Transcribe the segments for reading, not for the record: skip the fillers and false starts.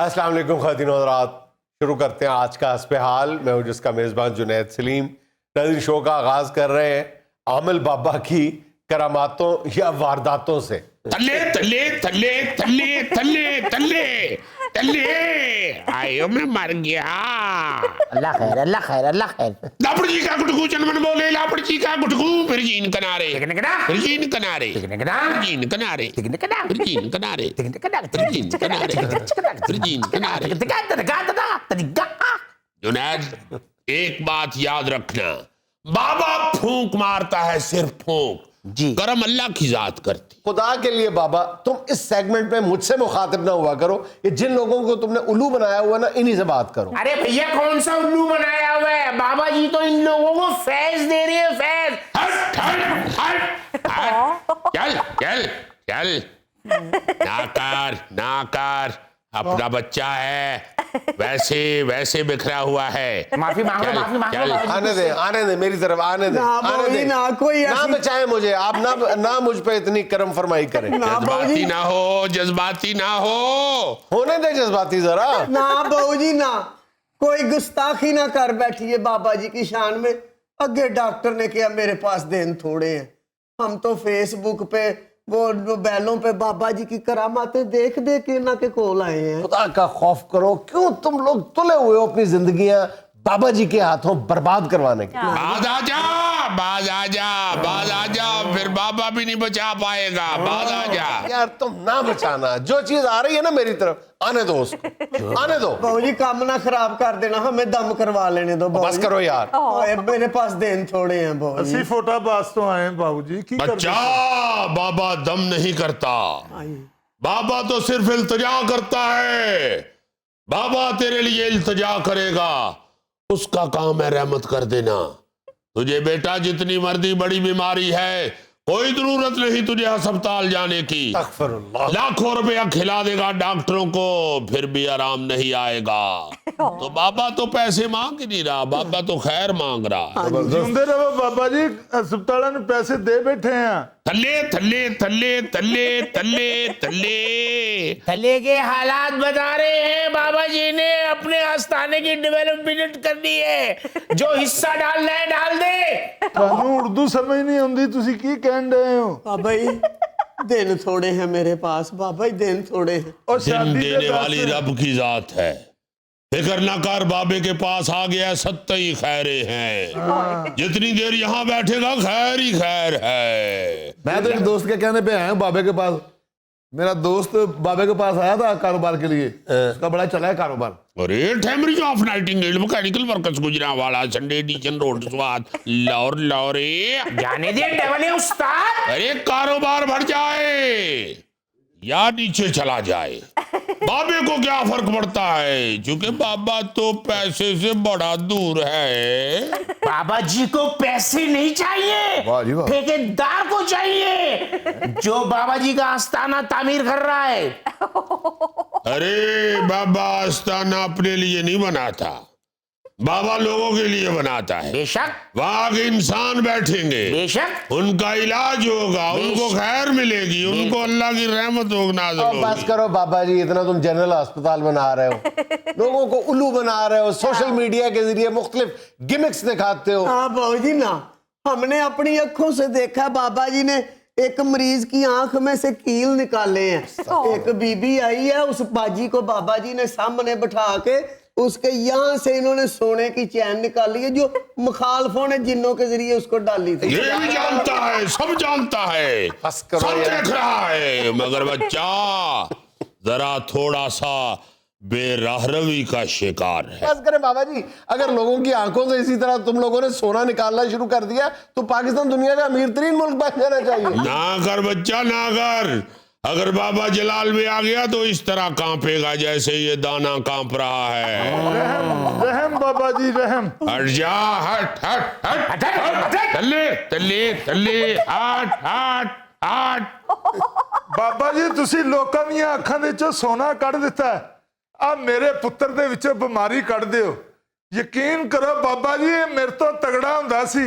السلام علیکم خواتین و حضرات، شروع کرتے ہیں آج کا حسب حال۔ میں ہوں جس کا میزبان جنید سلیم۔ ناظرین، شو کا آغاز کر رہے ہیں عامل بابا کی کراماتوں یا وارداتوں سے۔ تلے تلے تلے تلے تلے تلے تلے آئیو میں مر گیا۔ اللہ خیر اللہ خیر اللہ خیر۔ لاپڑ جی کا گٹگو چنمن بولے، لاپڑ جی کا گٹگو، پھر جین کنارے، پھر جین کنارے، پھر جین کنارے، پھر جین کنارے، پھر جین کنارے، پھر جین کنارے۔ جنید، ایک بات یاد رکھنا، بابا پھونک مارتا ہے، صرف پھونک، جی کرم اللہ کی ذات کرتی۔ خدا کے لیے بابا تم اس سیگمنٹ میں مجھ سے مخاطب نہ ہوا کرو، یہ جن لوگوں کو تم نے الو بنایا ہوا نا انہی سے بات کرو۔ ارے بھیا کون سا الو بنایا ہوا ہے؟ بابا جی تو ان لوگوں کو فیض دے رہے ہیں، فیض۔ ہٹ ہٹ ہٹ ہٹ، چل چل چل، ناکار ناکار، اپنا بچہ ہے، ویسے بکھرا ہوا ہے۔ معافی مانگو معافی مانگو۔ آنے دیں میری طرف، آنے دیں آنے دیں، نہ بچائیں مجھے آپ، نہ مجھ پہ اتنی کرم فرمائی کریں۔ جذباتی نہ ہو، جذباتی نہ ہو، ہونے دیں جذباتی ذرا۔ نہ بہو جی نہ، کوئی گستاخی نہ کر بیٹھیے بابا جی کی شان میں۔ اگے ڈاکٹر نے کہا میرے پاس دن تھوڑے ہیں، ہم تو فیس بک پہ وہ بیلوں پہ بابا جی کی کراماتیں دیکھ کے نہ کے کول آئے ہیں۔ خدا کا خوف کرو، کیوں تم لوگ تلے ہوئے ہو اپنی زندگیاں بابا جی کے ہاتھوں برباد کروانے کے؟ باز آ جا، باز آ جا، باز آ جا، پھر بابا بھی نہیں بچا پائے گا، باز آ جا۔ یار تم نہ بچانا، جو چیز آ رہی ہے نا میری طرف آنے دو، اس کو آنے دو۔ بہو جی کام نہ خراب کر دینا، ہمیں دم کروا لینے دو بہو بس جی۔ کرو یار۔ میرے پاس دن تھوڑے ہیں بہو جی۔ اسی فوٹا باز تو آئے ہیں بابو جی کی بچہ، بابا دم نہیں کرتا، بابا تو صرف التجا کرتا ہے۔ بابا تیرے لیے التجا کرے گا، اس کا کام ہے رحمت کر دینا۔ تجھے بیٹا جتنی مردی بڑی بیماری ہے، کوئی ضرورت نہیں تجھے ہسپتال جانے کی۔ استغفر اللہ۔ لاکھوں روپیہ کھلا دے گا ڈاکٹروں کو، پھر بھی آرام نہیں آئے گا۔ تو بابا تو پیسے مانگ ہی نہیں رہا، بابا تو خیر مانگ رہا۔ جیندے رہو بابا جی، ہسپتالوں نے پیسے دے بیٹھے ہیں۔ تھلے تھلے تھلے تھلے تھلے تھلے تھلے کے حالات بتا رہے ہیں، بابا جی نے اپنے آستانے کی ڈیولپمنٹ کرنی ہے، جو حصہ ڈالنا ہے ڈال دے۔ تانوں اردو سمجھ نہیں ہوندی، تسی کی کہن رہے ہو؟ بابا جی دن تھوڑے ہیں میرے پاس، بابا جی دن تھوڑے ہیں۔ اور دن شادی دینے والی رب کی ذات ہے، فکر نہ کر، بابے کے پاس آ گیا، ستئی خیرے ہیں، جتنی دیر یہاں بیٹھے گا خیر ہی خیر ہے۔ میں تو ایک دوست کے کہنے پہ آیا ہوں بابے کے پاس، میرا دوست بابے کے پاس آیا تھا کاروبار کے لیے، اس کا بڑا چلا ہے کاروبار۔ ریٹ ہیمریج of Nightingale mechanical workers Gujranwala, Sunday edition road Swat, Lahore لاہورے۔ جانے دے ڈبل استاد۔ ارے کاروبار بڑھ جائے یا نیچے چلا جائے، بابے کو کیا فرق پڑتا ہے، چونکہ بابا تو پیسے سے بڑا دور ہے۔ بابا جی کو پیسے نہیں چاہیے، واہ جی واہ۔ ٹھیکیدار کو چاہیے جو بابا جی کا آستانہ تعمیر کر رہا ہے۔ ارے بابا آستانہ اپنے لیے نہیں بناتا، بابا لوگوں کے لیے بناتا ہے۔ بے شک وہاں کے انسان بیٹھیں گے، بے شک۔ ان کا علاج ہوگا، ان کو خیر ملے گی، ان کو اللہ کی رحمت نازل بس ہوگی۔ کرو بابا جی، اتنا تم جنرل ہسپتال بنا رہے ہو، لوگوں کو الو بنا رہے ہو، سوشل میڈیا کے ذریعے مختلف گمکس دکھاتے ہو۔ ہاں بہو جی نا، ہم نے اپنی آنکھوں سے دیکھا بابا جی نے ایک مریض کی آنکھ میں سے کیل نکالے ہیں۔ ایک بی بی آئی ہے، اس باجی کو بابا جی نے سامنے بٹھا کے اس کے یہاں سے انہوں نے سونے کی چین نکالی ہے، جو مخالفوں نے جنوں کے ذریعے اس کو ڈالی تھی۔ یہ بھی جانتا ہے، سب جانتا ہے، بس کرو سب یار۔ دیکھ رہا ہے، مگر بچہ ذرا تھوڑا سا بے راہ روی کا شکار ہے۔ بس کریں بابا جی، اگر لوگوں کی آنکھوں سے اسی طرح تم لوگوں نے سونا نکالنا شروع کر دیا تو پاکستان دنیا کا امیر ترین ملک بن جانا چاہیے۔ نہ کر بچہ، نہ کر، اگر بابا جلال میں آ گیا تو اس طرح کانپے گا جیسے یہ دانا کانپ رہا ہے۔ رحم رحم بابا جی رحم۔ ہٹ جا، ہٹ ہٹ ہٹ ہٹ، تلے تلے تلے، ہٹ ہٹ ہٹ۔ بابا جی تسی لوکاں دیاں اکھاں دے وچوں سونا کڈ دتا ہے، آ میرے پتر دے وچوں بیماری کڈ دیو۔ یقین کرو بابا جی یہ میرے تو تگڑا ہوندا سی،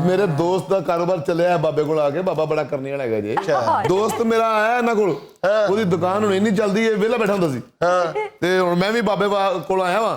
ਮੇਰੇ ਦੋਸਤ ਦਾ ਕਾਰੋਬਾਰ ਚੱਲਿਆ ਬਾਬੇ ਕੋਲ ਆ ਕੇ, ਬਾਬਾ ਬੜਾ ਕਰਨੀ ਵਾਲਾ ਹੈਗਾ ਜੀ। ਦੋਸਤ ਮੇਰਾ ਆਇਆ ਇਹਨਾਂ ਕੋਲ, ਉਹਦੀ ਦੁਕਾਨ ਹੁਣ ਇੰਨੀ ਚੱਲਦੀ ਹੈ, ਵਿਹਲਾ ਬੈਠਾ ਹੁੰਦਾ ਸੀ, ਤੇ ਹੁਣ ਮੈਂ ਵੀ ਬਾਬੇ ਕੋਲ ਆਇਆ ਵਾਂ।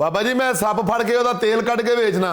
ਬਾਬਾ ਜੀ ਮੈਂ ਸੱਪ ਫੜ ਕੇ ਉਹਦਾ ਤੇਲ ਕੱਢ ਕੇ ਵੇਚਣਾ।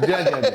ਜੀ ਜੀ ਜੀ।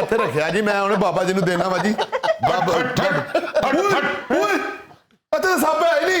ਇੱਥੇ ਰੱਖਿਆ ਜੀ, ਮੈਂ ਉਹਨੇ ਬਾਬਾ ਜੀ ਨੂੰ ਦੇਣਾ ਵਾ ਜੀ। ਬਾਬਾ ਓਏ ਅਤੇ ਸੱਪ ਹੈ ਹੀ ਨਹੀਂ।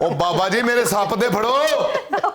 ਉਹ ਬਾਬਾ ਜੀ ਮੇਰੇ ਸੱਪ ਦੇ ਫੜੋ।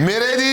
ਮੇਰੇ ਜੀ।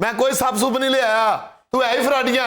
ਮੈਂ ਕੋਈ ਸੱਪ ਸੁੱਪ ਨਹੀਂ ਲਿਆਇਆ, ਤੂੰ ਹੈ ਹੀ ਫਰਾਡੀਆਂ।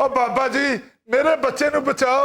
ਉਹ ਬਾਬਾ ਜੀ ਮੇਰੇ ਬੱਚੇ ਨੂੰ ਬਚਾਓ,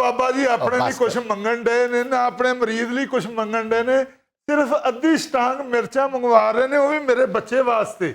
ਬਾਬਾ ਜੀ ਆਪਣੇ ਲਈ ਬਸ ਕੁਝ ਮੰਗਣ ਦੇ ਨੇ, ਨਾ ਆਪਣੇ ਮਰੀਜ਼ ਲਈ ਕੁਝ ਮੰਗਣ ਦੇ ਨੇ, ਸਿਰਫ ਅੱਧੀ ਸਟਾਂਗ ਮਿਰਚਾਂ ਮੰਗਵਾ ਰਹੇ ਨੇ, ਉਹ ਵੀ ਮੇਰੇ ਬੱਚੇ ਵਾਸਤੇ।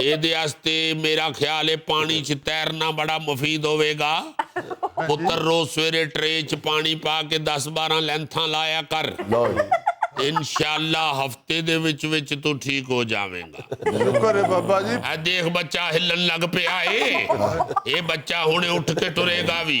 ਇਹਦੇ ਵਾਸਤੇ ਮੇਰਾ ਖਿਆਲ ਹੈ ਪਾਣੀ 'ਚ ਤੈਰਨਾ ਬੜਾ ਮੁਫੀਦ ਹੋਵੇਗਾ। ਪੁੱਤਰ ਰੋਜ਼ ਸਵੇਰੇ ਟਰੇ 'ਚ ਪਾਣੀ ਪਾ ਕੇ 10-12 ਲੈਂਥਾਂ ਲਾਇਆ ਕਰ, ਇਨਸ਼ਾਅੱਲਾ ਹਫਤੇ ਦੇ ਵਿੱਚ ਤੂੰ ਠੀਕ ਹੋ ਜਾਵੇਂਗਾ। ਸ਼ੁਕਰ ਹੈ ਬਾਬਾ ਜੀ। ਆ ਦੇਖ ਬੱਚਾ ਹਿੱਲਣ ਲੱਗ ਪਿਆ ਏ, ਇਹ ਬੱਚਾ ਹੁਣੇ ਉੱਠ ਕੇ ਟੁਰੇਗਾ ਵੀ।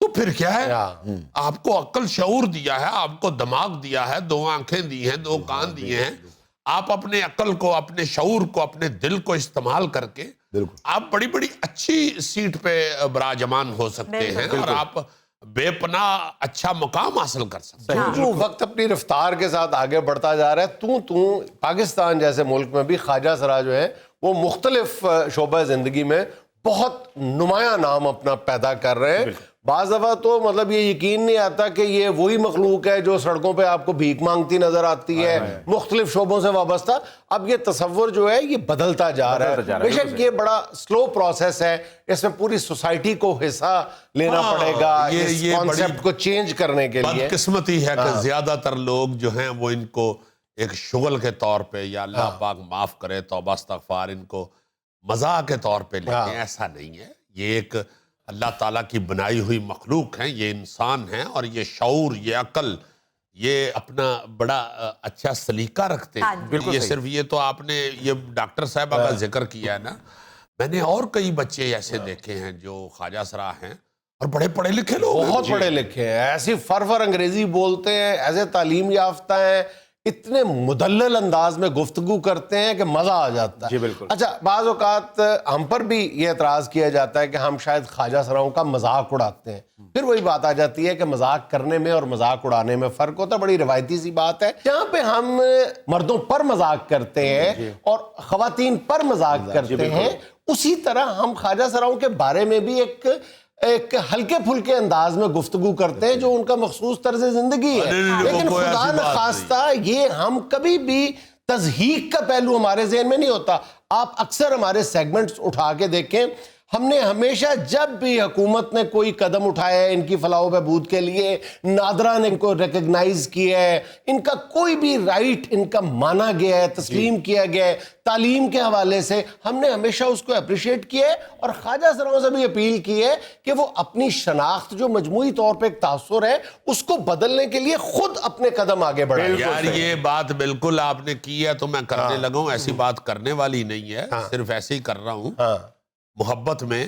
تو پھر کیا ہے؟ آپ کو عقل شعور دیا ہے, آپ کو دماغ دیا ہے, 2 آنکھیں دی ہیں, 2 کان دیے ہیں. آپ اپنے عقل کو, اپنے شعور کو, اپنے دل کو استعمال کر کے آپ بڑی بڑی اچھی سیٹ پہ براجمان ہو سکتے ہیں, اور آپ بے پناہ اچھا مقام حاصل کر سکتے ہیں. جو وقت اپنی رفتار کے ساتھ آگے بڑھتا جا رہا ہے, تو پاکستان جیسے ملک میں بھی خواجہ سرا جو ہے وہ مختلف شعبہ زندگی میں بہت نمایاں نام اپنا پیدا کر رہے ہیں. بعض دفعہ تو مطلب یہ یقین نہیں آتا کہ یہ وہی مخلوق ہے جو سڑکوں پہ آپ کو بھیک مانگتی نظر آتی ہے, مختلف شعبوں سے وابستہ. اب یہ تصور جو ہے یہ بدلتا جا رہا ہے. بے شک یہ بڑا سلو پروسیس ہے, اس میں پوری سوسائٹی کو حصہ لینا پڑے گا اس کانسیپٹ کو چینج کرنے کے لیے. بدقسمتی ہے کہ زیادہ تر لوگ جو ہیں وہ ان کو ایک شغل کے طور پہ, یا اللہ پاک معاف کرے, توبہ استغفار, ان کو مزاح کے طور پہ لیتے ہیں. ایسا نہیں ہے. یہ ایک اللہ تعالیٰ کی بنائی ہوئی مخلوق ہیں, یہ انسان ہیں, اور یہ شعور, یہ عقل, یہ اپنا بڑا اچھا سلیقہ رکھتے ہیں. یہ صرف یہ تو آپ نے یہ ڈاکٹر صاحبہ کا ذکر کیا ہے نا, میں نے اور کئی بچے ایسے دیکھے ہیں جو خواجہ سرا ہیں اور بڑے پڑھے لکھے لوگ, بہت پڑھے لکھے ہیں, ایسی فرفر انگریزی بولتے ہیں, ایسے تعلیم یافتہ ہیں, اتنے مدلل انداز میں گفتگو کرتے ہیں کہ مزہ آ جاتا ہے. اچھا, بعض اوقات ہم پر بھی یہ اعتراض کیا جاتا ہے کہ ہم شاید خواجہ سراؤں کا مذاق اڑاتے ہیں. پھر وہی بات آ جاتی ہے کہ مذاق کرنے میں اور مذاق اڑانے میں فرق ہوتا ہے. بڑی روایتی سی بات ہے, جہاں پہ ہم مردوں پر مذاق کرتے ہیں اور خواتین پر مذاق کرتے ہیں, اسی طرح ہم خواجہ سراؤں کے بارے میں بھی ایک ہلکے پھلکے انداز میں گفتگو کرتے ہیں جو ان کا مخصوص طرز زندگی ہے. لیکن خدا نخواستہ یہ ہم کبھی بھی تضحیق کا پہلو ہمارے ذہن میں نہیں ہوتا. آپ اکثر ہمارے سیگمنٹس اٹھا کے دیکھیں, ہم نے ہمیشہ جب بھی حکومت نے کوئی قدم اٹھایا ہے ان کی فلاح و بہبود کے لیے, نادرا نے ان کو ریکگنائز کیا ہے, ان کا کوئی بھی رائٹ ان کا مانا گیا ہے, تسلیم کیا گیا ہے, تعلیم کے حوالے سے ہم نے ہمیشہ اس کو اپریشیٹ کیا ہے. اور خواجہ سراؤں سے بھی اپیل کی ہے کہ وہ اپنی شناخت جو مجموعی طور پہ ایک تاثر ہے اس کو بدلنے کے لیے خود اپنے قدم آگے بڑھائیں. یار یہ بات بالکل آپ نے کی ہے تو میں کرنے لگا ہوں, ایسی بات کرنے والی نہیں ہے, صرف ایسے ہی کر رہا ہوں محبت میں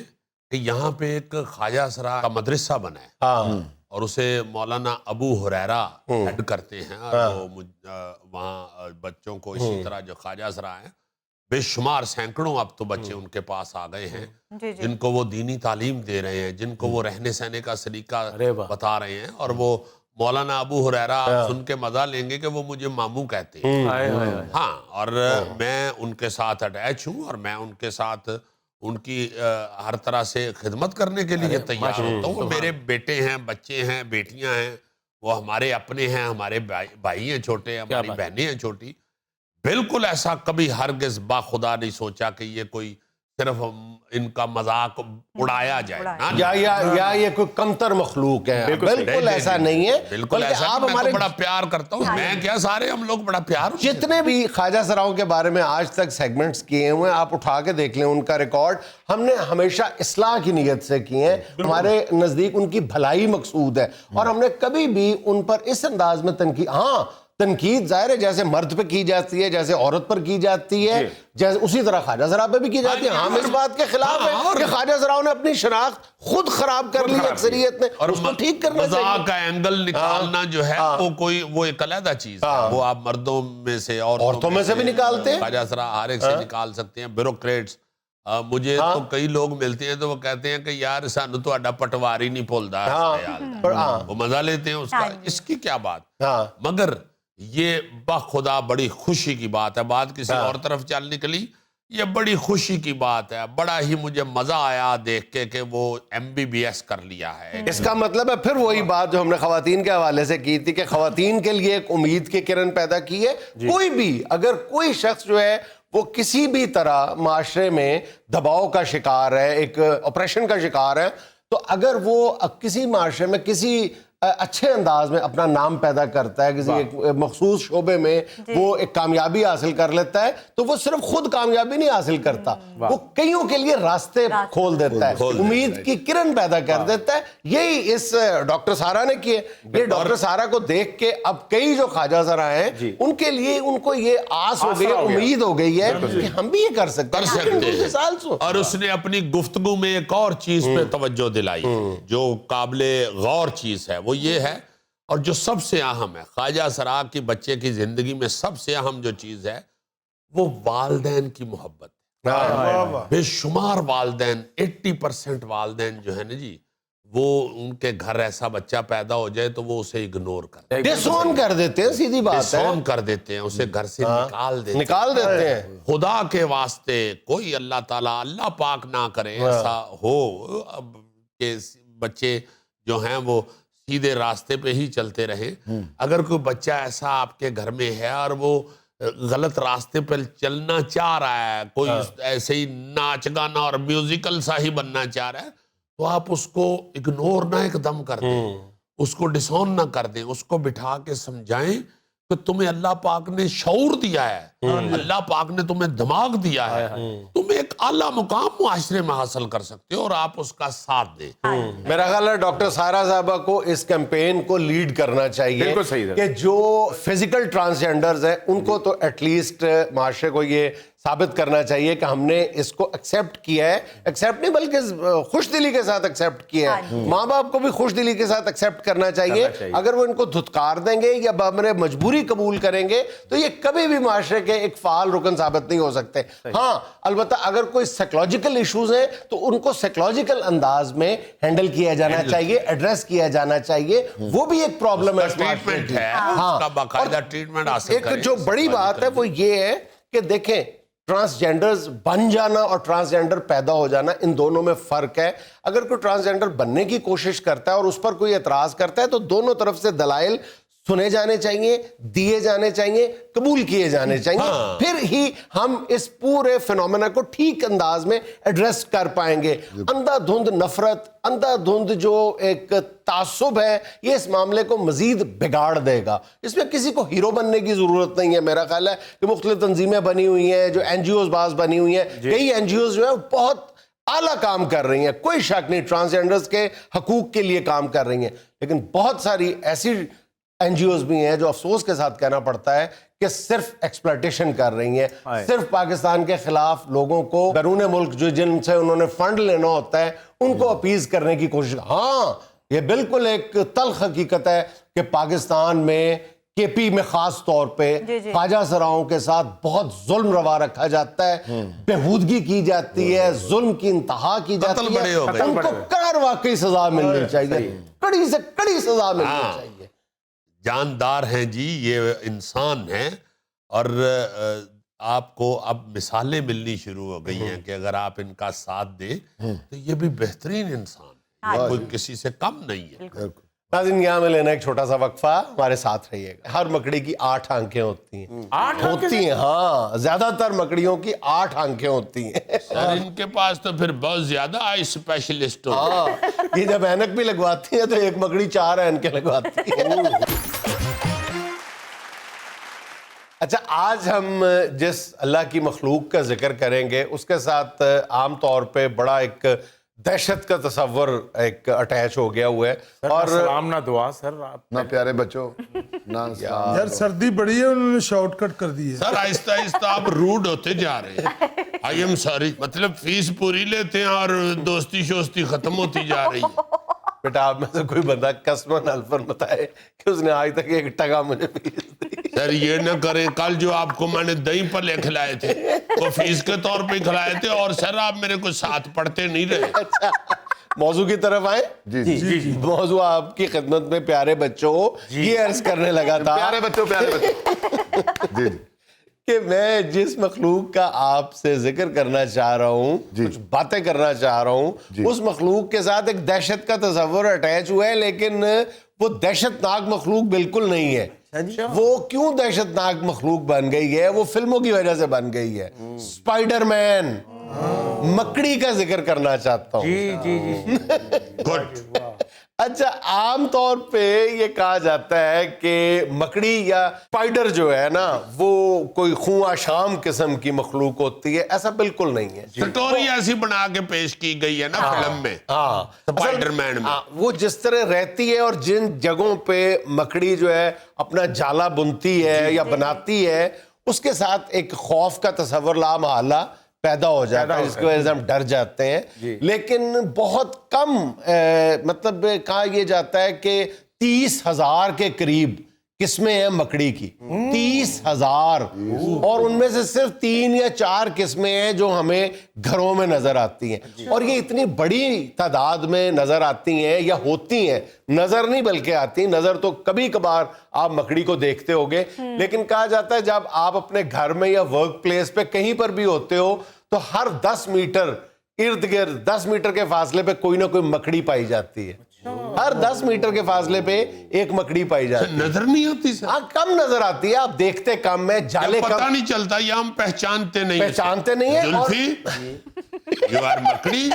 کہ یہاں پہ ایک خواجہ سرا کا مدرسہ بنا ہے, اور اسے مولانا ابو ہریرہ ہیڈ کرتے ہیں, اور وہ وہاں بچوں کو اسی طرح جو خواجہ سرا ہیں بے شمار سینکڑوں اب تو بچے ان کے پاس آ گئے ہیں جن کو وہ دینی تعلیم دے رہے ہیں, جن کو وہ رہنے سہنے کا سلیقہ بتا رہے ہیں. اور وہ مولانا ابو ہریرہ سن کے مزہ لیں گے کہ وہ مجھے ماموں کہتے ہیں. ہاں, اور میں ان کے ساتھ اٹیچ ہوں, اور میں ان کے ساتھ ان کی ہر طرح سے خدمت کرنے کے لیے تیار ہوتا ہوں. میرے بیٹے ہیں, بچے ہیں, بیٹیاں ہیں, وہ ہمارے اپنے ہیں, ہمارے بھائی ہیں چھوٹے, ہماری بہنیں ہیں چھوٹی. بالکل ایسا کبھی ہرگز با خدا نہیں سوچا کہ یہ کوئی صرف ان کا مذاق اڑایا جائے یا یہ کوئی کمتر مخلوق ہے. بالکل ایسا نہیں ہے. بالکل ایسا, آپ ہمارے بڑا پیار کرتا ہوں, میں کیا سارے ہم لوگ بڑا پیار. جتنے بھی خواجہ سراؤں کے بارے میں آج تک سیگمنٹس کیے ہوئے ہیں آپ اٹھا کے دیکھ لیں, ان کا ریکارڈ ہم نے ہمیشہ اصلاح کی نیت سے کیے ہیں. ہمارے نزدیک ان کی بھلائی مقصود ہے, اور ہم نے کبھی بھی ان پر اس انداز میں تنقید ظاہر ہے جیسے مرد پہ کی جاتی ہے, جیسے عورت پر کی جاتی ہے, جیسے اسی طرح خواجہ سرا پہ بھی کی جاتی ہے. ہم اس بات کے خلاف ہیں کہ خواجہ سراؤں نے اپنی شناخت خود خراب کر لی اکثریت نے, اور اس کو ٹھیک کرنا چاہیے. مذاق کا اینگل نکالنا جو ہے وہ ایک علیحدہ چیز ہے, وہ آپ مردوں میں سے عورتوں میں سے بھی نکالتے ہیں. خواجہ سرا ہر ایک سے نکال سکتے ہیں. بیوروکریٹس, مجھے تو کئی لوگ ملتے ہیں تو وہ کہتے ہیں کہ یار سانو تو اڈا پٹواری نہیں بھولدا, وہ مزہ لیتے ہیں اس کا. اس کی کیا بات, مگر یہ بخدا بڑی خوشی کی بات ہے. بات کسی اور طرف چل نکلی, یہ بڑی خوشی کی بات ہے. بڑا ہی مجھے مزہ آیا دیکھ کے کہ وہ MBBS کر لیا ہے. اس کا مطلب ہے پھر وہی بات جو ہم نے خواتین کے حوالے سے کی تھی کہ خواتین کے لیے ایک امید کی کرن پیدا کی ہے. کوئی بھی اگر کوئی شخص جو ہے وہ کسی بھی طرح معاشرے میں دباؤ کا شکار ہے, ایک اپریشن کا شکار ہے, تو اگر وہ کسی معاشرے میں کسی اچھے انداز میں اپنا نام پیدا کرتا ہے, کسی ایک مخصوص شعبے میں وہ ایک کامیابی حاصل کر لیتا ہے, تو وہ صرف خود کامیابی نہیں حاصل کرتا, وہ کئیوں کے لیے راستے کھول دیتا ہے, امید کی کرن پیدا کر دیتا ہے. یہی اس ڈاکٹر سارا نے کیے. یہ ڈاکٹر سارا کو دیکھ کے اب کئی جو خواجہ سرا ہیں ان کے لیے ان کو یہ آس ہو گئی, امید ہو گئی ہے کہ ہم بھی یہ کر سکتے ہیں. اور اس نے اپنی گفتگو میں ایک اور چیز پہ توجہ دلائی جو قابل غور چیز ہے, وہ یہ ہے, اور جو سب سے اہم ہے, خواجہ سرا کی بچے کی زندگی میں سب سے اہم جو چیز ہے وہ والدین کی محبت. بے شمار والدین, 80% والدین جو ہے نا جی, وہ ان کے گھر ایسا بچہ پیدا ہو جائے تو وہ اسے اگنور کرتے ہیں, ڈسون کر دیتے ہیں, سیدھی بات ہے, ڈسون کر دیتے ہیں, اسے گھر سے نکال دیتے ہیں. خدا کے واسطے کوئی اللہ تعالیٰ, اللہ پاک نہ کرے ایسا ہو اب کہ بچے جو ہیں وہ سیدھے راستے پہ ہی چلتے رہیں. اگر کوئی بچہ ایسا آپ کے گھر میں ہے اور وہ غلط راستے پہ چلنا چاہ رہا ہے, کوئی ایسے ہی ناچ گانا اور میوزیکل سا ہی بننا چاہ رہا ہے, تو آپ اس کو اگنور نہ ایک دم کر دیں, اس کو ڈسون نہ کر دیں, اس کو بٹھا کے سمجھائیں کہ تمہیں اللہ پاک نے شعور دیا ہے, اللہ پاک نے تمہیں دماغ دیا ہے, تم ایک اعلیٰ مقام معاشرے میں حاصل کر سکتے ہو, اور آپ اس کا ساتھ دیں. میرا خیال ہے ڈاکٹر سارا صاحبہ کو اس کیمپین کو لیڈ کرنا چاہیے کہ جو فزیکل ٹرانسجینڈرز ہیں ان کو تو ایٹ لیسٹ معاشرے کو یہ ثابت کرنا چاہیے کہ ہم نے اس کو ایکسیپٹ کیا ہے, ایکسیپٹ نہیں بلکہ خوش دلی کے ساتھ ایکسیپٹ کیا ہے. ماں باپ کو بھی خوش دلی کے ساتھ ایکسیپٹ کرنا چاہیے. اگر وہ ان کو دھتکار دیں گے یا بامر مجبوری قبول کریں گے تو یہ کبھی بھی معاشرے کے ایک فعال رکن ثابت نہیں ہو سکتے. ہاں البتہ اگر کوئی سائیکولوجیکل ایشوز ہیں تو ان کو سائیکولوجیکل انداز میں ہینڈل کیا جانا چاہیے, ایڈریس کیا جانا چاہیے, وہ بھی ایک پرابلم ہے. ٹریٹمنٹ ہے, اس کا باقاعدہ ٹریٹمنٹ حاصل کریں. ایک جو بڑی بات ہے وہ یہ ہے کہ دیکھیں, ٹرانسجینڈرز بن جانا اور ٹرانسجینڈر پیدا ہو جانا, ان دونوں میں فرق ہے. اگر کوئی ٹرانسجینڈر بننے کی کوشش کرتا ہے اور اس پر کوئی اعتراض کرتا ہے تو دونوں طرف سے دلائل سنے جانے چاہیے, دیے جانے چاہیے, قبول کیے جانے چاہیے, پھر ہی ہم اس پورے فینومینا کو ٹھیک انداز میں ایڈریس کر پائیں گے. اندھا دھند نفرت, اندھا دھند جو ایک تعصب ہے, یہ اس معاملے کو مزید بگاڑ دے گا. اس میں کسی کو ہیرو بننے کی ضرورت نہیں ہے. میرا خیال ہے کہ مختلف تنظیمیں بنی ہوئی ہیں, جو این جی اوز بعض بنی ہوئی ہیں, کئی این جی اوز جو ہیں بہت اعلیٰ کام کر رہی ہیں, کوئی شک نہیں, ٹرانسجینڈرز کے حقوق کے لیے کام کر رہی ہیں. لیکن بہت ساری ایسی این جی اوز بھی ہیں جو افسوس کے ساتھ کہنا پڑتا ہے کہ صرف ایکسپلائٹیشن کر رہی ہیں, صرف پاکستان کے خلاف لوگوں کو بیرون ملک جو جن سے انہوں نے فنڈ لینا ہوتا ہے ان کو اپیز کرنے کی کوشش. ہاں یہ بالکل ایک تلخ حقیقت ہے کہ پاکستان میں کے پی میں خاص طور پہ خواجہ سراؤں کے ساتھ بہت ظلم روا رکھا جاتا ہے, بےہودگی کی جاتی ہے, ظلم کی انتہا کی جاتی ہے. ان کو کڑا واقعی سزا ملنی چاہیے, کڑی سے کڑی سزا ملنی چاہیے. جاندار ہیں جی, یہ انسان ہیں, اور آپ کو اب مثالیں ملنی شروع ہو گئی ہیں کہ اگر آپ ان کا ساتھ دیں تو یہ بھی بہترین انسان ہے, کوئی کسی سے کم نہیں ہے. ناظرین یہاں میں لینا ایک چھوٹا سا وقفہ, ہمارے ساتھ رہیے گا. ہر مکڑی کی 8 آنکھیں ہوتی ہیں. 8 ہوتی ہیں, ہاں, زیادہ تر مکڑیوں کی 8 آنکھیں ہوتی ہیں. سر ان کے پاس تو پھر بہت زیادہ آئی اسپیشلسٹ ہو. ہاں, یہ جب اینک بھی لگواتی ہیں تو ایک مکڑی 4 اینکیں لگواتی ہے. اچھا, آج ہم جس اللہ کی مخلوق کا ذکر کریں گے اس کے ساتھ عام طور پہ بڑا ایک دہشت کا تصور ایک اٹیچ ہو گیا ہوا ہے. اور سلام نہ دعا سر, نہ پیارے بچوں نہ یار سردی بڑی ہے, انہوں نے شارٹ کٹ کر دی ہے. سر آہستہ آہستہ آپ روڈ ہوتے جا رہے ہیں. آئی ایم سوری, مطلب فیس پوری لیتے ہیں اور دوستی شوستی ختم ہوتی جا رہی ہے. بیٹا آپ میں سے کوئی بندہ قسماً الفن بتائے کہ اس نے آج تک ایک ٹگا مجھے فیس دی. سر یہ نہ کریں, کل جو آپ کو میں نے دہی پلے کھلائے تھے وہ فیس کے طور پہ کھلائے تھے, اور سر آپ میرے کو ساتھ پڑھتے نہیں رہے. اچھا, موضوع کی طرف آئیں. جی موضوع آپ کی خدمت میں پیارے بچوں یہ عرض کرنے لگا تھا پیارے بچوں جی کہ میں جس مخلوق کا آپ سے ذکر کرنا چاہ رہا ہوں, کچھ باتیں کرنا چاہ رہا ہوں, اس مخلوق کے ساتھ ایک دہشت کا تصور اٹیچ ہوا ہے, لیکن وہ دہشت ناک مخلوق بالکل نہیں ہے. وہ کیوں دہشت ناک مخلوق بن گئی ہے, وہ فلموں کی وجہ سے بن گئی ہے. اسپائڈر مین, مکڑی کا ذکر کرنا چاہتا ہوں. جی گڈ. اچھا عام طور پہ یہ کہا جاتا ہے کہ مکڑی یا اسپائڈر جو ہے نا وہ کوئی خواہ شام قسم کی مخلوق ہوتی ہے. ایسا بالکل نہیں ہے. سٹوری ایسی بنا کے پیش کی گئی ہے نا فلم میں, ہاں اسپائڈر مین میں. وہ جس طرح رہتی ہے اور جن جگہوں پہ مکڑی جو ہے اپنا جالا بنتی ہے یا بناتی ہے, اس کے ساتھ ایک خوف کا تصور لا محالہ پیدا ہو جاتا ہے, جس کی وجہ سے ہم ڈر جاتے ہیں. لیکن بہت کم مطلب کہا یہ جاتا ہے کہ 30,000 کے قریب قسمیں ہیں مکڑی کی. 30,000, اور ان میں سے صرف 3 یا 4 قسمیں ہیں جو ہمیں گھروں میں نظر آتی ہیں. اور یہ اتنی بڑی تعداد میں نظر آتی ہیں یا ہوتی ہیں, نظر نہیں بلکہ آتی. نظر تو کبھی کبھار آپ مکڑی کو دیکھتے ہوگے, لیکن کہا جاتا ہے جب آپ اپنے گھر میں یا ورک پلیس پہ کہیں پر بھی ہوتے ہو تو ہر 10 میٹر ارد گرد 10 میٹر کے فاصلے پہ کوئی نہ کوئی مکڑی پائی جاتی ہے. ہر 10 میٹر کے فاصلے پہ ایک مکڑی پائی جاتی ہے. نظر نہیں آتی سر, ہاں کم نظر آتی ہے, آپ دیکھتے کم ہے, جالے پتہ کم نہیں چلتا یا ہم پہچانتے نہیں. پہچانتے نہیں ہیں. زلفی یو آر مکڑی,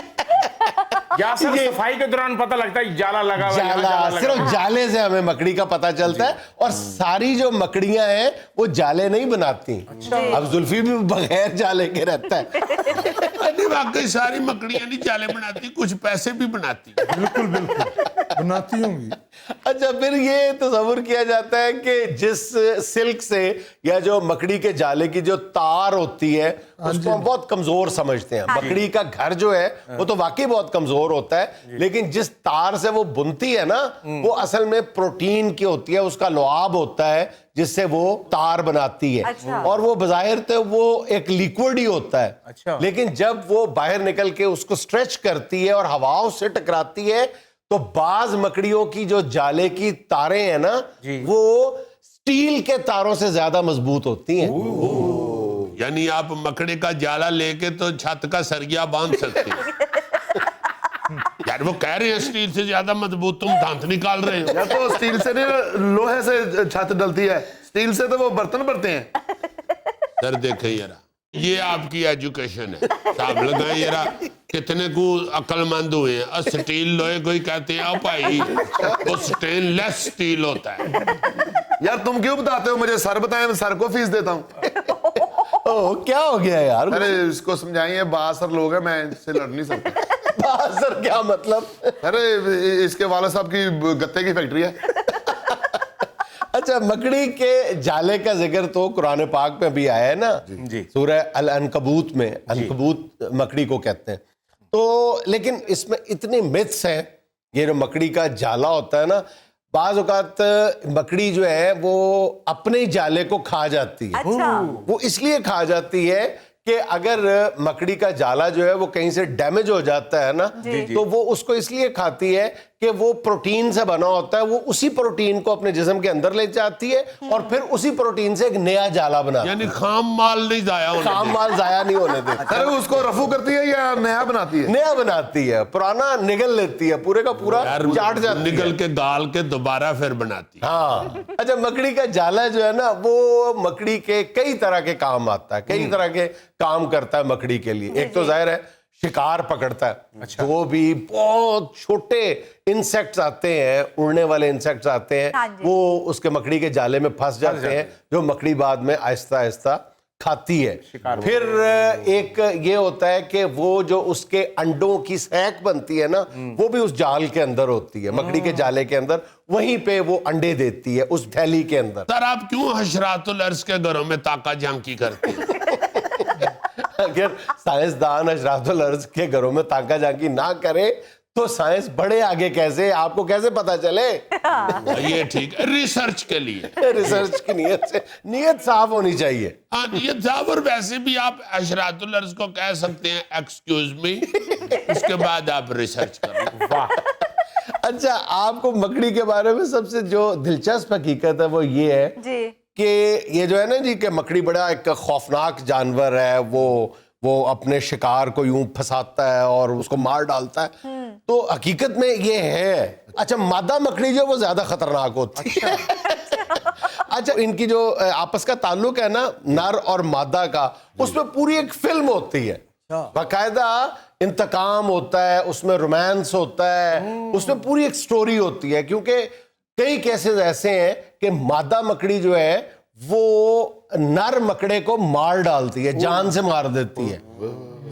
یا سر صفائی کے دوران پتہ لگتا ہے جالا لگا ہوا ہے, یہاں جالا لگا صرف جالے سے ہمیں مکڑی کا پتہ چلتا ہے. اور ساری جو مکڑیاں ہیں وہ جالے نہیں بناتی. اب زلفی بھی بغیر جالے کے رہتا ہے. واقعی ساری مکڑیاں نہیں جالے بناتی, کچھ پیسے بھی بناتی. بالکل بالکل بناتی ہوں گی. اچھا پھر یہ تصور کیا جاتا ہے کہ جس سلک سے یا جو مکڑی کے جالے کی جو تار ہوتی ہے اس کو ہم بہت کمزور سمجھتے ہیں. مکڑی کا گھر جو ہے وہ تو واقعی بہت کمزور ہوتا ہے, لیکن جس تار سے وہ بنتی ہے نا وہ اصل میں پروٹین کی ہوتی ہے, اس کا لعاب ہوتا ہے جس سے وہ تار بناتی ہے. اور وہ بظاہر تو وہ ایک لیکوڈ ہی ہوتا ہے, لیکن جب وہ باہر نکل کے اس کو سٹریچ کرتی ہے اور ہواؤں سے ٹکراتی ہے تو بعض مکڑیوں کی جو جالے کی تاریں ہیں نا وہ سٹیل کے تاروں سے زیادہ مضبوط ہوتی ہیں. یعنی آپ مکڑے کا جالا لے کے تو چھت کا سریا باندھ سکتے ہیں. یار وہ کہہ رہے ہیں اسٹیل سے زیادہ مضبوط, تم دانت نکال رہے ہو. یا تو سٹیل سے نہیں, لوہے سے چھت ڈلتی ہے, سٹیل سے تو وہ برتن بھرتے ہیں. سر دیکھیں یار, یہ آپ کی ایجوکیشن ہے صاحب, لگائیں یار کتنے کو عقل مند ہوئے ہیں. سٹیل لوہے کو ہی کہتے ہیں, بھائی وہ سٹین لیس سٹیل ہوتا ہے. یار تم کیوں بتاتے ہو مجھے, سر بتائیں, میں سر کو فیس دیتا ہوں. کیا ہو گیا یار, ارے اس کو سمجھائیں, باثر لوگ ہیں, میں اس سے لڑ نہیں سکتا. سر کیا مطلب؟ ارے اس کے والد صاحب کی گتے کی فیکٹری ہے. اچھا مکڑی کے جالے کا ذکر تو قرآن پاک میں بھی آیا ہے نا, سورہ العنکبوت میں. عنکبوت مکڑی کو کہتے ہیں. تو لیکن اس میں اتنی متس ہیں, یہ جو مکڑی کا جالا ہوتا ہے نا, بعض اوقات مکڑی جو ہے وہ اپنے جالے کو کھا جاتی ہے. وہ اس لیے کھا جاتی ہے کہ اگر مکڑی کا جالا جو ہے وہ کہیں سے ڈیمیج ہو جاتا ہے نا تو وہ اس کو اس لیے کھاتی ہے کہ وہ پروٹین سے بنا ہوتا ہے, وہ اسی پروٹین کو اپنے جسم کے اندر لے جاتی ہے اور پھر اسی پروٹین سے ایک نیا جالا بناتی ہے. یعنی خام مال نہیں ضائع ہونے خام مال ضائع نہیں ہونے دیتی. ارے اس کو رفو کرتی ہے یا نیا بناتی ہے؟ نیا بناتی ہے, پرانا نگل لیتی ہے, پورے کا پورا چاٹ جاتی ہے, نگل کے گال کے دوبارہ پھر بناتی. ہاں. اچھا مکڑی کا جالا جو ہے نا وہ مکڑی کے کئی طرح کے کام آتا ہے, کئی طرح کے کام کرتا ہے مکڑی کے لیے. ایک تو ظاہر ہے شکار پکڑتا ہے, جو بھی بہت چھوٹے انسیکٹس آتے ہیں, اڑنے والے انسیکٹس آتے ہیں, وہ اس کے مکڑی کے جالے میں پھنس جاتے ہیں, جو مکڑی بعد میں آہستہ آہستہ کھاتی ہے. پھر ایک یہ ہوتا ہے کہ وہ جو اس کے انڈوں کی سیک بنتی ہے نا وہ بھی اس جال کے اندر ہوتی ہے, مکڑی کے جالے کے اندر, وہیں پہ وہ انڈے دیتی ہے اس تھیلی کے اندر. سر آپ کیوں حشرات الارض کے گھروں میں تاکہ جھانکی کرتے ہیں؟ اگر سائنسدان حشرات الارض کے گھروں میں تاکہ جھانکی نہ کرے تو سائنس بڑے آگے کیسے, آپ کو کیسے پتا چلے؟ یہ ٹھیک ہے, ریسرچ کے لیے. ریسرچ کی نیت سے, نیت صاف ہونی چاہیے. ہاں نیت صاحب, اور ویسے بھی آپ حشرات الارض کو کہہ سکتے ہیں ایکسکیوز می, اس کے بعد آپ ریسرچ کریں. اچھا آپ کو مکڑی کے بارے میں سب سے جو دلچسپ حقیقت ہے وہ یہ ہے کہ یہ جو ہے نا جی کہ مکڑی بڑا ایک خوفناک جانور ہے, وہ اپنے شکار کو یوں پھنساتا ہے اور اس کو مار ڈالتا ہے. تو حقیقت میں یہ ہے. اچھا مادہ مکڑی جو وہ زیادہ خطرناک ہوتی ہے. اچھا ان کی جو آپس کا تعلق ہے نا نر اور مادہ کا, اس میں پوری ایک فلم ہوتی ہے. باقاعدہ انتقام ہوتا ہے اس میں، رومانس ہوتا ہے اس میں، پوری ایک سٹوری ہوتی ہے، کیونکہ کئی کیسز ایسے ہیں کہ مادہ مکڑی جو ہے وہ نر مکڑے کو مار ڈالتی ہے، جان سے مار دیتی ہے.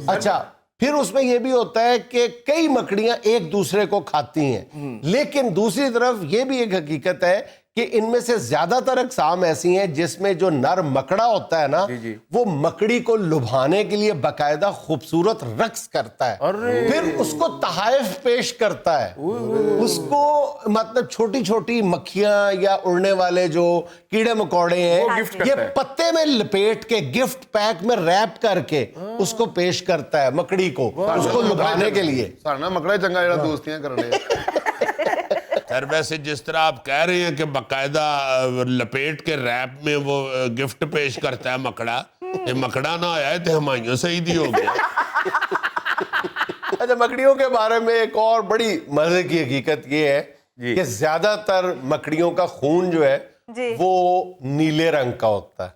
اچھا پھر اس میں یہ بھی ہوتا ہے کہ کئی مکڑیاں ایک دوسرے کو کھاتی ہیں، لیکن دوسری طرف یہ بھی ایک حقیقت ہے کہ ان میں سے زیادہ تر اقسام ایسی ہیں جس میں جو نر مکڑا ہوتا ہے نا وہ مکڑی کو لبھانے کے لیے باقاعدہ خوبصورت رقص کرتا ہے، پھر اس کو تحائف پیش کرتا ہے، اس کو مطلب چھوٹی چھوٹی مکھیاں یا اڑنے والے جو کیڑے مکوڑے ہیں یہ پتے میں لپیٹ کے گفٹ پیک میں ریپ کر کے اس کو پیش کرتا ہے مکڑی کو، اس کو لبھانے کے لیے. ساڑھنا مکڑا چنگا جڑا دوستیاں کرنے. سر ویسے جس طرح آپ کہہ رہے ہیں کہ باقاعدہ لپیٹ کے ریپ میں وہ گفٹ پیش کرتا ہے مکڑا، یہ مکڑا نہ آیا ہے تو ہمائیوں سعیدی ہو گیا. اچھا مکڑیوں کے بارے میں ایک اور بڑی مزے کی حقیقت یہ ہے کہ زیادہ تر مکڑیوں کا خون جو ہے وہ نیلے رنگ کا ہوتا ہے.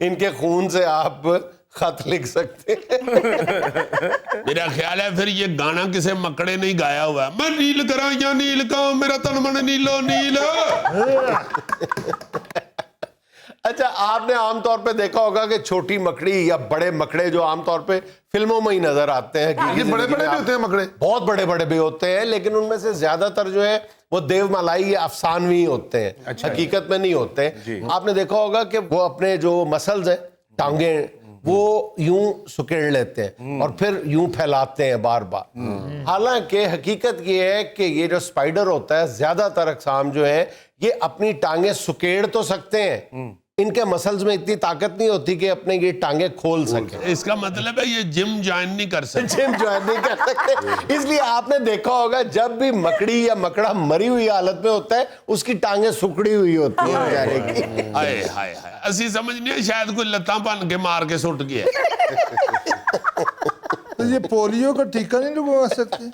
ان کے خون سے آپ خط لکھ سکتے ہیں. میرا خیال ہے پھر یہ گانا کسے مکڑے نہیں گایا ہوا ہے، میں نیل کراں یا نیل کاں میرا تن من نیلو نیل. اچھا آپ نے عام طور پہ دیکھا ہوگا کہ چھوٹی مکڑی یا بڑے مکڑے جو عام طور پہ فلموں میں ہی نظر آتے ہیں، یہ بڑے بڑے بھی ہوتے ہیں مکڑے، بہت بڑے بڑے بھی ہوتے ہیں، لیکن ان میں سے زیادہ تر جو ہے وہ دیو مالائی یا افسانوی ہوتے ہیں، حقیقت میں نہیں ہوتے. آپ نے دیکھا ہوگا کہ وہ اپنے جو مسلز ہیں، ٹانگیں، وہ یوں سکیڑ لیتے ہیں اور پھر یوں پھیلاتے ہیں بار بار. حالانکہ حقیقت یہ ہے کہ یہ جو سپائڈر ہوتا ہے زیادہ تر اقسام جو ہیں یہ اپنی ٹانگیں سکیڑ تو سکتے ہیں، ان کے مسلز میں اتنی طاقت نہیں ہوتی کہ اپنے یہ ٹانگیں کھول سکیں. اس کا مطلب ہے یہ جم جوائن نہیں کر سکتے. جم جوائن نہیں کر سکتے. اس لیے آپ نے دیکھا ہوگا جب بھی مکڑی یا مکڑا مری ہوئی حالت میں ہوتا ہے اس کی ٹانگیں سکڑی ہوئی ہوتی ہیں بیچارے کی. ہائے ہائے ہائے، اسی سمجھنے ہیں شاید کوئی لتاں پن کے مار کے سٹ گیا. تو یہ پولیو کا ٹیکہ نہیں لگوا سکتے؟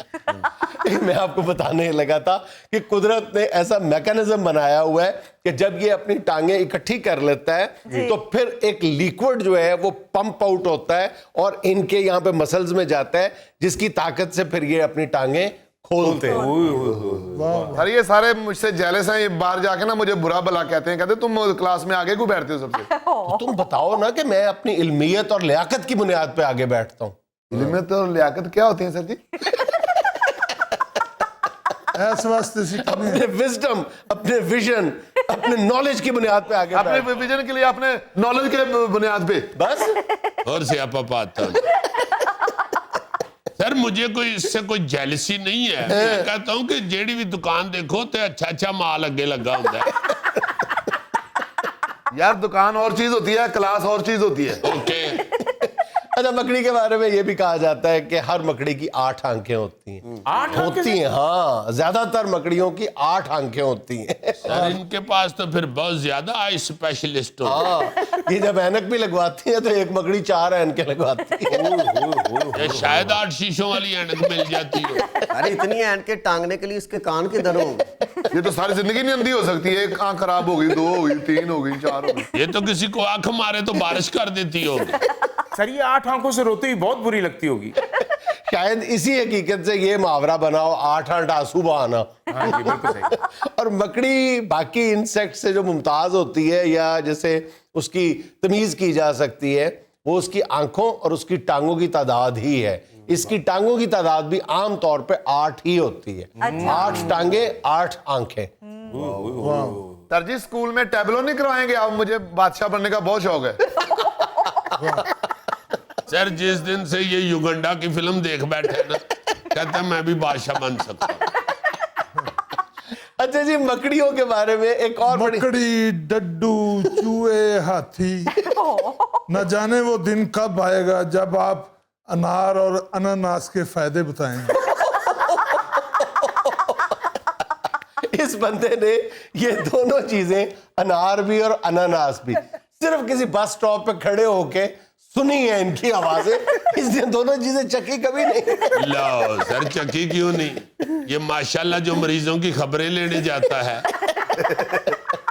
میں آپ کو بتانے لگا تھا کہ قدرت نے ایسا میکانزم بنایا ہوا ہے کہ جب یہ اپنی ٹانگیں اکٹھی کر لیتا ہے تو پھر ایک لیکوڈ جو ہے وہ پمپ آؤٹ ہوتا ہے اور ان کے یہاں پہ مسلز میں جاتا ہے جس کی طاقت سے پھر یہ اپنی ٹانگیں کھولتے ہیں. سر یہ سارے مجھ سے جیلس ہیں، یہ باہر جا کے نا مجھے برا بلا کہتے ہیں، کہتے تم کلاس میں آگے کیوں بیٹھتے ہو سب سے؟ تم بتاؤ نا کہ میں اپنی علمیت اور لیاقت کی بنیاد پہ آگے بیٹھتا ہوں. علمیت اور لیاقت کیا ہوتی ہیں سر جی؟ ایس واسطے اپنے وزڈم، اپنے ویژن، اپنے نالج کی بنیاد پہ آگے اپنے ویژن کے لیے، اپنے نالج کے بنیاد پہ بس. اور سیاپا پاتا سر مجھے کوئی اس سے کوئی جیلسی نہیں ہے. میں کہتا ہوں کہ جیڑی بھی دکان دیکھو تے اچھا اچھا مال اگے لگا ہوتا ہے. یار دکان اور چیز ہوتی ہے، کلاس اور چیز ہوتی ہے. اوکے. اچھا مکڑی کے بارے میں یہ بھی کہا جاتا ہے کہ ہر مکڑی کی 8 آنکھیں ہوتی ہیں. 8 ہوتی ہیں، ہاں زیادہ تر مکڑیوں کی 8 آنکھیں ہوتی ہیں. سر ان کے پاس تو پھر بہت زیادہ آئی اسپیشلسٹ ہو. ہاں یہ جب اینک بھی لگواتی ہیں تو ایک مکڑی 4 اینکیں لگواتی ہے. شاید 8 شیشوں والی اینک مل جاتی ہو. ارے اتنی اینڈ کے ٹانگنے کے لیے اس کے کان کدھر ہوں گے؟ یہ تو ساری زندگی نہیں اندھی ہو سکتی ہے. ایک آنکھ خراب ہو گئی، 2 ہو گئی، 3 ہو گئی، 4 ہو گئی. یہ تو کسی کو آنکھ مارے تو بارش کر دیتی ہوگی. سر یہ 8 آنکھوں سے روتی ہوئی بہت بری لگتی ہوگی. شاید اسی حقیقت سے یہ محاورہ بنا ہو 8 آنسو بہانا. ہاں جی بالکل صحیح. اور مکڑی باقی انسیکٹ سے جو ممتاز ہوتی ہے یا جیسے اس کی تمیز کی جا سکتی ہے وہ اس کی آنکھوں اور اس کی ٹانگوں کی تعداد ہی ہے. اس کی ٹانگوں کی تعداد بھی عام طور پہ 8 ہی ہوتی ہے. 8 ٹانگیں 8 آنکھیں. سر جی اسکول میں ٹیبلو نہیں کروائیں گے آپ؟ مجھے بادشاہ بننے کا بہت شوق ہے. سر جس دن سے یہ یوگنڈا کی فلم دیکھ بیٹھے نا کہتے ہیں میں بھی بادشاہ بن سکتا ہوں. اچھا جی مکڑیوں کے بارے میں ایک اور مکڑی، ڈڈو، چوہے، ہاتھی، نہ جانے وہ دن کب آئے گا جب آپ انار اور اناناس کے فائدے بتائیں گے. اس بندے نے یہ دونوں چیزیں انار بھی اور اناناس بھی صرف کسی بس سٹاپ پہ کھڑے ہو کے سنی ہے ان کی آوازیں. اس نے دونوں چیزیں چکی کبھی نہیں. لو سر چکی کیوں نہیں؟ یہ ماشاءاللہ جو مریضوں کی خبریں لینے جاتا ہے